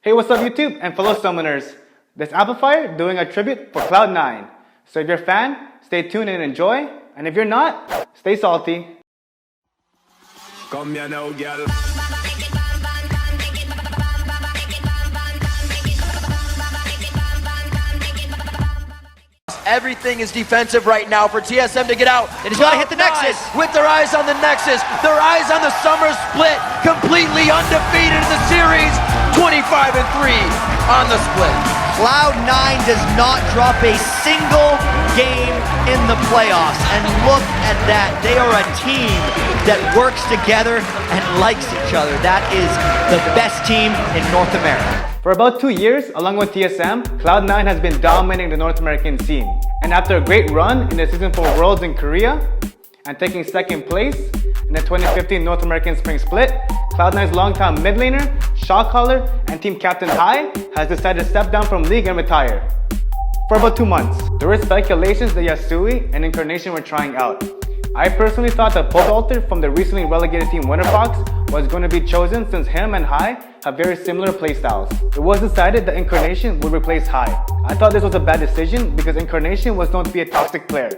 Hey, what's up YouTube and fellow summoners? This Amplifier doing a tribute for Cloud9. So if you're a fan, stay tuned and enjoy. And if you're not, stay salty. Come here now, girl. Everything is defensive right now for TSM to get out. And he's got to hit the Nexus. With their eyes on the Nexus, their eyes on the summer split, completely undefeated in the series, 25-3 on the split. Cloud9 does not drop a single game in the playoffs. And look at that. They are a team that works together and likes each other. That is the best team in North America. For about 2 years, along with TSM, Cloud9 has been dominating the North American scene. And after a great run in the Season 4 Worlds in Korea, and taking second place in the 2015 North American Spring Split, Cloud9's longtime mid laner, shot caller, and team captain Hai has decided to step down from League and retire. For about 2 months, there were speculations that Yasui and Incarnation were trying out. I personally thought that Podolter from the recently relegated team Winterfox was going to be chosen since him and Hai have very similar playstyles. It was decided that Incarnation would replace Hai. I thought this was a bad decision because Incarnation was known to be a toxic player,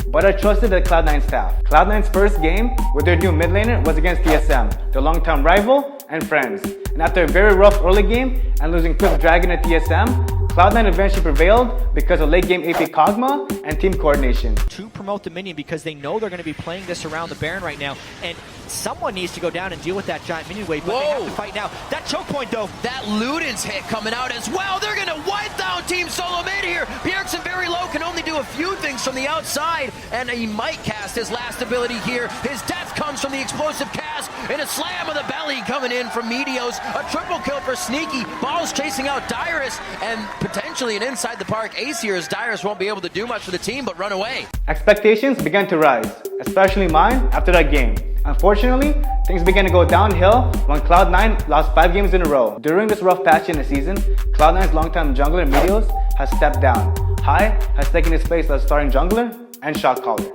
but I trusted the Cloud9 staff. Cloud9's first game with their new mid laner was against TSM, their longtime rival and friends. And after a very rough early game and losing Cliff Dragon at TSM, Cloud9 eventually prevailed because of late game AP Kog'Maw and team coordination. To promote the minion because they know they're going to be playing this around the Baron right now, and someone needs to go down and deal with that giant minion wave, but they have to fight now. That choke point though. That Luden's hit coming out as well. They're going to wipe down Team Solo mid here. Bjergsen very low, can only do a few things from the outside, and he might cast his last ability here. His death comes from the explosive cast, and a slam of the belly coming in from Meteos. A triple kill for Sneaky. Balls chasing out Dyrus, and potentially an inside the park ace here as Dyrus won't be able to do much for the team but run away. Expectations began to rise, especially mine after that game. Unfortunately, things began to go downhill when Cloud9 lost 5 games in a row. During this rough patch in the season, Cloud9's longtime jungler Meteos has stepped down. Hai has taken his place as starting jungler and shot caller.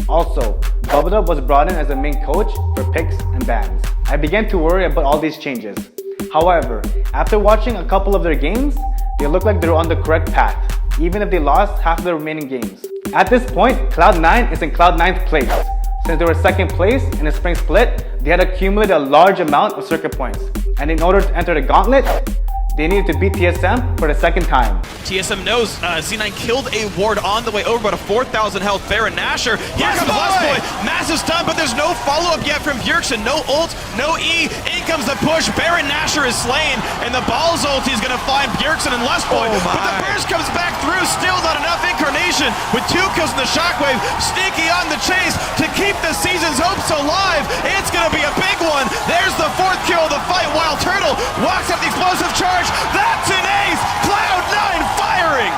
Also, Bubba was brought in as the main coach for picks and bans. I began to worry about all these changes. However, after watching a couple of their games, they look like they're on the correct path, even if they lost half of the remaining games. At this point, Cloud9 is in Cloud9th place. Since they were second place in the spring split, they had accumulated a large amount of circuit points. And in order to enter the gauntlet, they needed to beat TSM for the second time. TSM knows C9 killed a ward on the way over, but a 4,000 health Baron Nashor. Here comes Last Boy. Massive stun, but there's no follow-up yet from Bjergsen. No ult, no E. In comes the push. Baron Nashor is slain, and the Balls ulti is going to find Bjergsen and Last Boy. But the burst comes back through. Still not enough. Incarnation with 2 kills in the Shockwave. Sneaky on the chase to keep the season's hopes alive. It's going to be a big one. There's the 4th kill of the fight. Wild Turtle walks up the explosive charge. That's an ace! Cloud9 firing!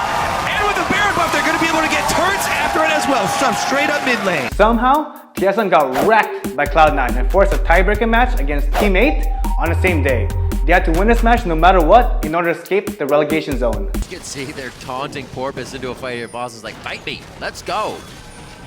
And with the Baron buff, they're going to be able to get turrets after it as well. Some straight up mid lane. Somehow, TSM got wrecked by Cloud9 and forced a tiebreaker match against Team 8 on the same day. They had to win this match no matter what in order to escape the relegation zone. You can see they're taunting Porpoise into a fight here. Boss is like, fight me, let's go.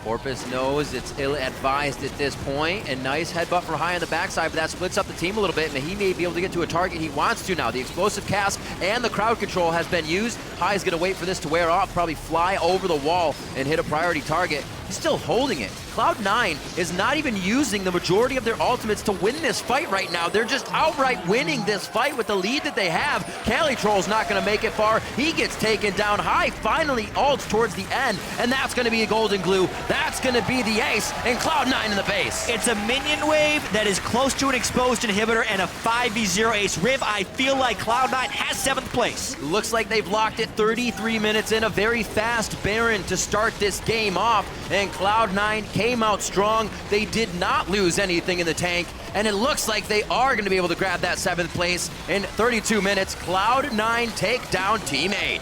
Porpoise knows it's ill-advised at this point, and nice headbutt from Hai on the backside, but that splits up the team a little bit, and he may be able to get to a target he wants to now. The explosive cast and the crowd control has been used. Hai is going to wait for this to wear off, probably fly over the wall and hit a priority target. He's still holding it. Cloud9 is not even using the majority of their ultimates to win this fight right now. They're just outright winning this fight with the lead that they have. Calitroll's not going to make it far. He gets taken down. Hai finally ults towards the end, and that's going to be a golden glue. That's going to be the ace, and Cloud9 in the base. It's a minion wave that is close to an exposed inhibitor and a 5v0 ace. Riv, I feel like Cloud9 has 7th place. Looks like they've locked it 33 minutes in. A very fast Baron to start this game off, and Cloud9 came out strong. They did not lose anything in the tank, and it looks like they are going to be able to grab that 7th place in 32 minutes. Cloud9 take down Team 8.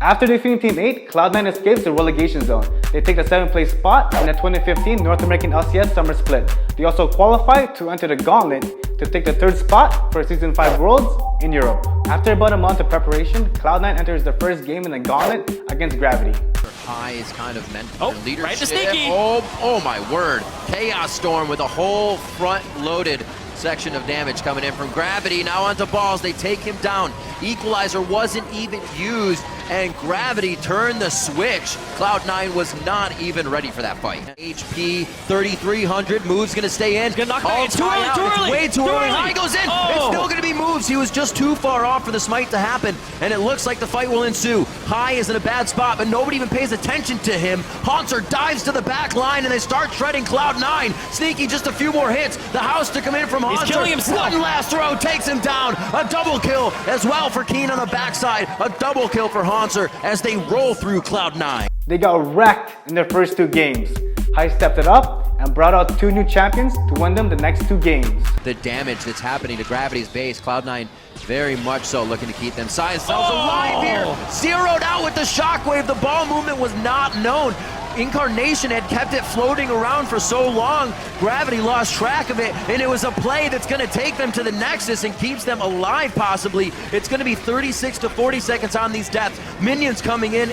After defeating Team 8, Cloud9 escapes the relegation zone. They take the 7th place spot in the 2015 North American LCS Summer Split. They also qualify to enter the gauntlet to take the 3rd spot for Season 5 Worlds in Europe. After about a month of preparation, Cloud9 enters the first game in the gauntlet against Gravity. Hai is kind of meant for leadership. Right to Sneaky. Oh my word. Chaos Storm with a whole front loaded section of damage coming in from Gravity. Now onto Balls. They take him down. Equalizer wasn't even used, and Gravity turned the switch. Cloud9 was not even ready for that fight. HP 3300, move's gonna stay in. Gonna knock back. Oh, It's too early, out. too It's early, way too too early. early. High goes in. Oh. It's still gonna be moves. He was just too far off for the smite to happen, and it looks like the fight will ensue. High is in a bad spot, but nobody even pays attention to him. Haunter dives to the back line, and they start shredding Cloud9. Sneaky, just a few more hits. The house to come in from Haunter. killing himself. One last throw takes him down. A double kill as well for Keen on the backside. A double kill for Haunter as they roll through Cloud9. They got wrecked in their first 2 games. High stepped it up and brought out 2 new champions to win them the next 2 games. The damage that's happening to Gravity's base, Cloud9 very much so looking to keep themselves alive here. Zeroed out with the shockwave. The ball movement was not known. Incarnation had kept it floating around for so long, Gravity lost track of it, and it was a play that's going to take them to the Nexus and keeps them alive possibly. It's going to be 36 to 40 seconds on these deaths. Minions coming in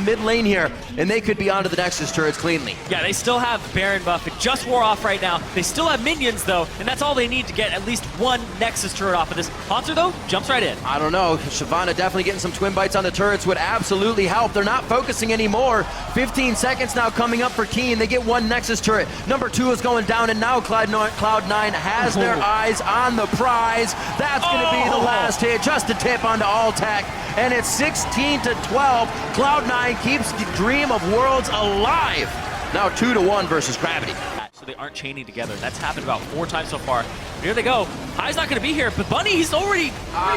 mid lane here, and they could be onto the Nexus turrets cleanly. Yeah, they still have Baron buff. It just wore off right now. They still have minions, though, and that's all they need to get at least one Nexus turret off of this. Haunter, though, jumps right in. I don't know. Shyvana definitely getting some twin bites on the turrets would absolutely help. They're not focusing anymore. 15 seconds now coming up for Keen. They get one Nexus turret. Number 2 is going down, and now Cloud9 has their eyes on the prize. That's going to be the last hit. Just a tip onto Alltech, and it's 16 to 12. Cloud9 keeps the dream of worlds alive. Now 2-1 versus Gravity. So they aren't chaining together. That's happened about 4 times so far. Here they go. High's not going to be here, but Bunny, he's already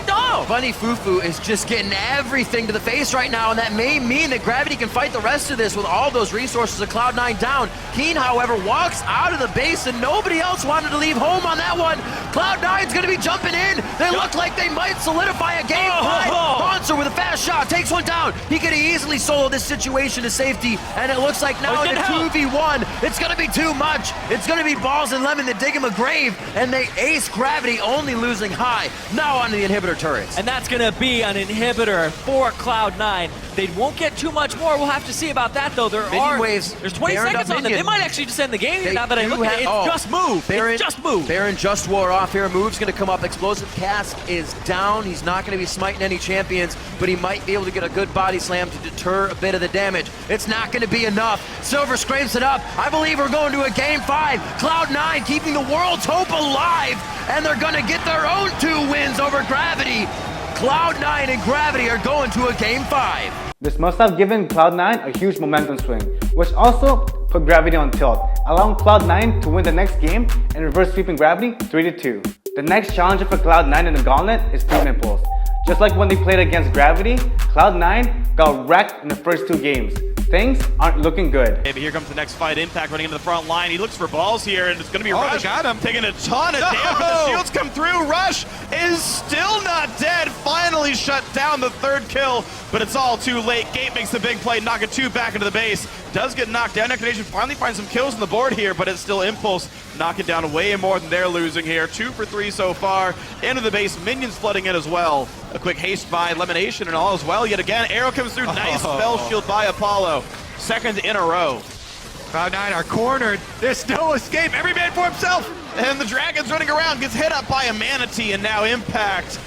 down. Bunny Fufu is just getting everything to the face right now, and that may mean that Gravity can fight the rest of this with all those resources of Cloud9 down. Keen, however, walks out of the base, and nobody else wanted to leave home on that one. Cloud9's going to be jumping in. They look like they might solidify a game 5. Haunter with a fast shot takes one down. He could easily solo this situation to safety, and it looks like now in a 2v1, it's going to be too much. It's going to be Balls and Lemon that dig him a grave, and they ace Gravity, only losing High. Now onto the inhibitor turrets. And that's going to be an inhibitor for Cloud9. They won't get too much more. We'll have to see about that, though. There's 20 seconds on them. They might actually just end the game here now that I look at it. It's just move. It's just move. Baron just wore off here. Move's going to come up. Explosive Cast is down. He's not going to be smiting any champions, but he might be able to get a good body slam to deter a bit of the damage. It's not going to be enough. Silver scrapes it up. I believe we're going to a game 5. Cloud9 keeping the world's hope alive, and they're going to get their own 2 wins over Gravity. Cloud9 and Gravity are going to a game 5. This must have given Cloud9 a huge momentum swing, which also put Gravity on tilt, allowing Cloud9 to win the next game and reverse sweeping Gravity 3-2. The next challenger for Cloud9 in the gauntlet is Team Impulse. Just like when they played against Gravity, Cloud9 got wrecked in the first 2 games. Things aren't looking good. Maybe here comes the next fight. Impact running into the front line. He looks for balls here, and it's going to be Rush. They got him. Taking a ton of damage, but the shields come through. Rush is still not dead. Finally shut down the 3rd kill, but it's all too late. Gate makes the big play, knocking 2 back into the base. Does get knocked down. Incarnation finally finds some kills on the board here, but it's still Impulse knocking down way more than they're losing here. 2 for 3 so far. Into the base, minions flooding in as well. A quick haste by Elimination and all as well. Yet again, arrow comes through. Nice spell shield by Apollo. 2nd in a row. Cloud9 are cornered. There's no escape. Every man for himself. And the Dragon's running around, gets hit up by a Manatee, and now Impact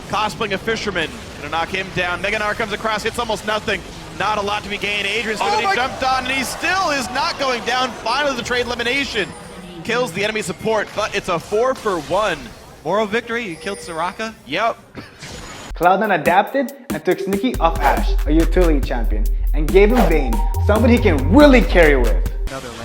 cosplaying a fisherman. Gonna knock him down. Meganar comes across, hits almost nothing. Not a lot to be gained. Adrian's getting jumped on, and he still is not going down. Finally, the trade elimination kills the enemy support, but it's a 4 for 1. Moral victory. You killed Soraka. Yep. Cloud9 adapted and took Sneaky off Ashe, a utility champion, and gave him Vayne, somebody he can really carry with. Another lane.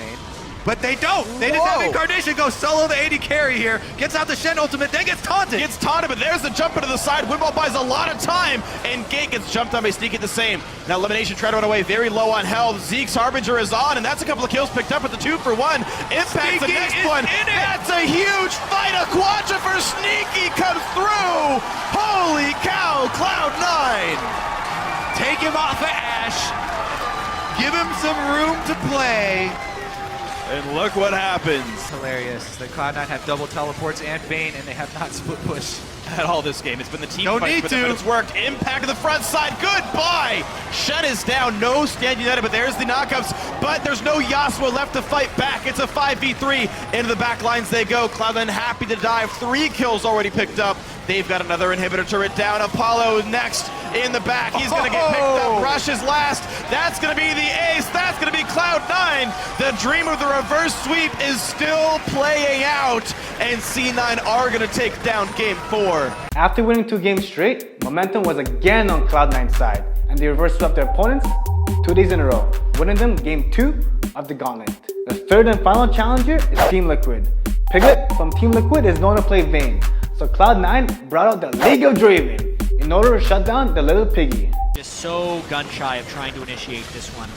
But they don't. They just have Incarnation go solo the AD carry here. Gets out the Shen ultimate, then gets taunted. Gets taunted, but there's the jump into the side. Windball buys a lot of time, and Gate gets jumped on by Sneaky the same. Now Elimination try to run away, very low on health. Zeke's Harbinger is on, and that's a couple of kills picked up with the 2 for 1. Impact's the next one. That's a huge fight. A Quadra for Sneaky comes through. Holy cow, Cloud9. Take him off of Ashe. Give him some room to play. And look what happens. Hilarious. The Cloud9 have double teleports and Vayne, and they have not split push. At all this game. It's been the team No fight, need but to. it's worked. Impact to the front side. Goodbye. Shen is down. No Stand United, but there's the knockups. But there's no Yasuo left to fight back. It's a 5v3. Into the back lines they go. Cloud9 happy to dive. 3 kills already picked up. They've got another inhibitor turret down. Apollo next in the back. He's going to get picked up. Rush is last. That's going to be the ace. That's going to be Cloud9. The dream of the reverse sweep is still playing out, and C9 are going to take down game 4. After winning 2 games straight, momentum was again on Cloud9's side, and they reverse swept their opponents 2 days in a row, winning them game 2 of the gauntlet. The third and final challenger is Team Liquid. Piglet from Team Liquid is known to play Vayne, so Cloud9 brought out the League of Draven in order to shut down the little piggy. Just so gun shy of trying to initiate this one.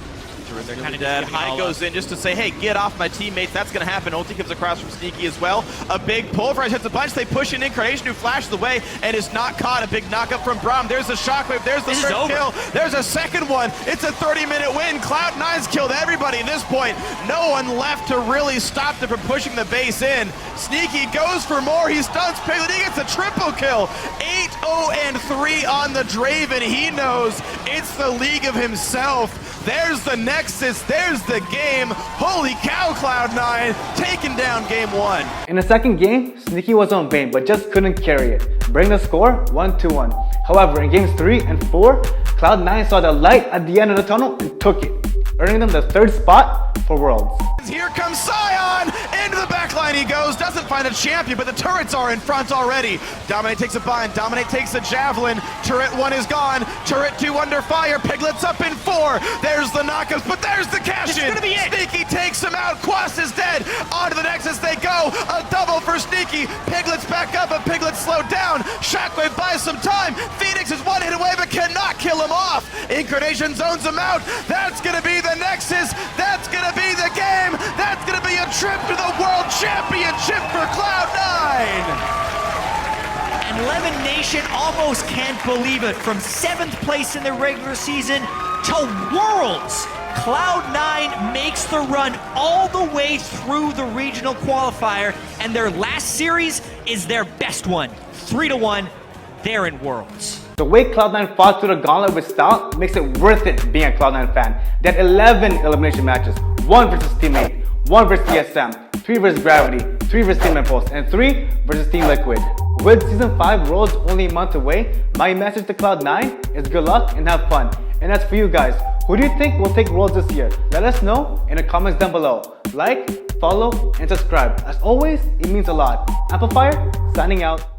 They're kind of dead. High goes in just to say, hey, get off my teammates. That's going to happen. Ulti comes across from Sneaky as well. A big pulverize hits a bunch. They push in Incarnation, who flashes away and is not caught. A big knockup from Braum. There's a shockwave. There's the first kill. There's a second one. It's a 30-minute win. Cloud9's killed everybody at this point. No one left to really stop them from pushing the base in. Sneaky goes for more. He stuns Piglet. He gets a triple kill. 8-0-3 on the Draven. He knows it's the league of himself. There's the Nexus, there's the game. Holy cow, Cloud9 taking down game 1. In the second game, Sneaky was on Vayne, but just couldn't carry it, bring the score 1-1. However, in games 3 and 4, Cloud9 saw the light at the end of the tunnel and took it, earning them the 3rd spot for Worlds. Here comes Sion, into the backline he goes, doesn't find a champion, but the turrets are in front already. Dominate takes a bind, Dominate takes a javelin, turret 1 is gone, turret 2 under fire, Piglet's up in 4, there's the knockups, but there's the cash in. Sneaky takes him out, Quas is dead, onto the Nexus they go, a double for Sneaky, Piglet's back up, but Piglet's slowed down, Shockwave buys some time, Phoenix is 1 hit away, but cannot kill him off, Incarnation zones him out, that's gonna be the Nexus, that's gonna be the game. That's going to be a trip to the World Championship for Cloud9! And Lemon Nation almost can't believe it. From 7th place in the regular season to Worlds, Cloud9 makes the run all the way through the regional qualifier, and their last series is their best one. 3-1, they're in Worlds. The way Cloud9 fought through the gauntlet with style makes it worth it being a Cloud9 fan. They had 11 elimination matches, 1 versus Teammate, 1 versus TSM, 3 versus Gravity, 3 versus Team Impulse, and 3 versus Team Liquid. With Season 5 Worlds only a month away, my message to Cloud9 is good luck and have fun. And that's for you guys. Who do you think will take Worlds this year? Let us know in the comments down below. Like, follow, and subscribe. As always, it means a lot. Amplifier, signing out.